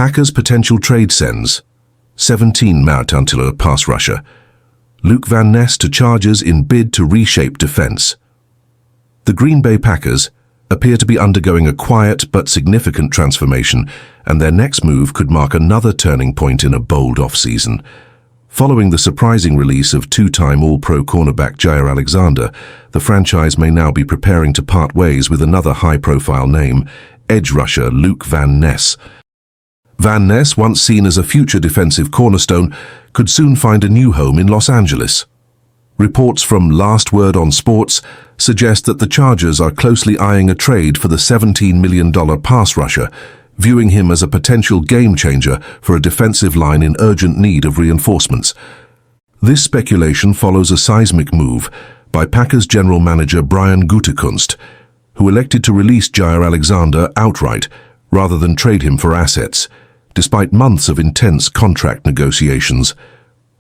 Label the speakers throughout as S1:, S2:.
S1: Packers' potential trade sends 17 Marylandtiller pass rusher Luke Vanness to Chargers in bid to reshape defense. The Green Bay Packers appear to be undergoing a quiet but significant transformation, and their next move could mark another turning point in a bold offseason. Following the surprising release of two-time All-Pro cornerback Jair Alexander, the franchise may now be preparing to part ways with another high-profile name, edge rusher Luke Vanness. Vanness, once seen as a future defensive cornerstone, could soon find a new home in Los Angeles. Reports from Last Word on Sports suggest that the Chargers are closely eyeing a trade for the $17 million pass rusher, viewing him as a potential game-changer for a defensive line in urgent need of reinforcements. This speculation follows a seismic move by Packers general manager Brian Gutekunst, who elected to release Jair Alexander outright rather than trade him for assets, despite months of intense contract negotiations.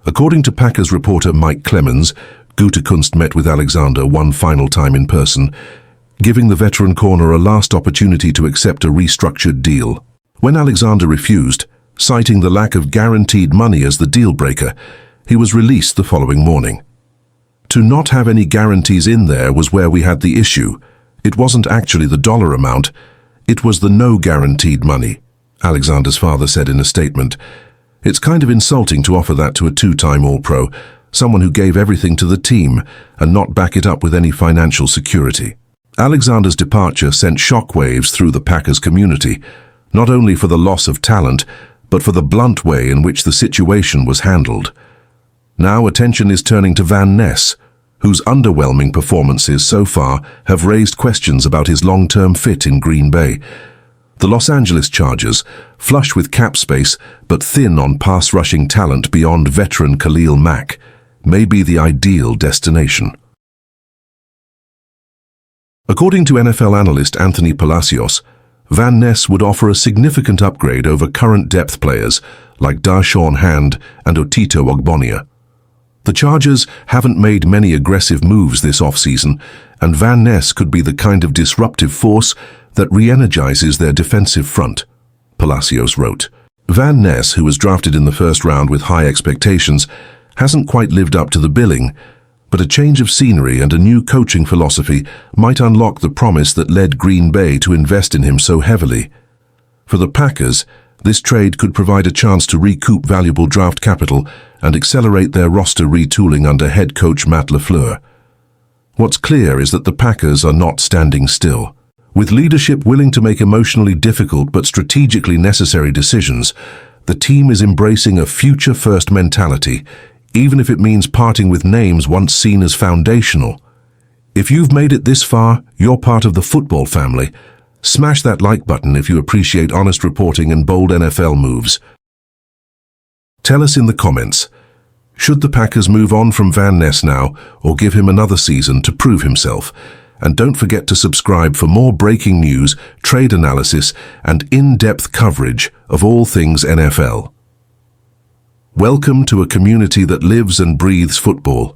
S1: According to Packers reporter Mike Clemens, Gutekunst met with Alexander one final time in person, giving the veteran corner a last opportunity to accept a restructured deal. When Alexander refused, citing the lack of guaranteed money as the deal breaker, he was released the following morning. To not have any guarantees in there was where we had the issue. It wasn't actually the dollar amount, it was the no guaranteed money, Alexander's father said in a statement. It's kind of insulting to offer that to a two-time All-Pro, someone who gave everything to the team, and not back it up with any financial security. Alexander's departure sent shockwaves through the Packers community, not only for the loss of talent, but for the blunt way in which the situation was handled. Now attention is turning to Vanness, whose underwhelming performances so far have raised questions about his long-term fit in Green Bay. The Los Angeles Chargers, flush with cap space but thin on pass-rushing talent beyond veteran Khalil Mack, may be the ideal destination. According to NFL analyst Anthony Palasios, Vanness would offer a significant upgrade over current depth players like Darshawn Hand and Otito Ogbonnia. The Chargers haven't made many aggressive moves this offseason, and Vanness could be the kind of disruptive force that re-energizes their defensive front, Palasios wrote. Vanness, who was drafted in the first round with high expectations, hasn't quite lived up to the billing, but a change of scenery and a new coaching philosophy might unlock the promise that led Green Bay to invest in him so heavily. For the Packers, this trade could provide a chance to recoup valuable draft capital and accelerate their roster retooling under head coach Matt LaFleur. What's clear is that the Packers are not standing still. With leadership willing to make emotionally difficult but strategically necessary decisions, the team is embracing a future-first mentality, even if it means parting with names once seen as foundational. If you've made it this far, you're part of the football family. Smash that like button if you appreciate honest reporting and bold NFL moves. Tell us in the comments, should the Packers move on from Vanness now or give him another season to prove himself? And don't forget to subscribe for more breaking news, trade analysis, and in-depth coverage of all things NFL. Welcome to a community that lives and breathes football.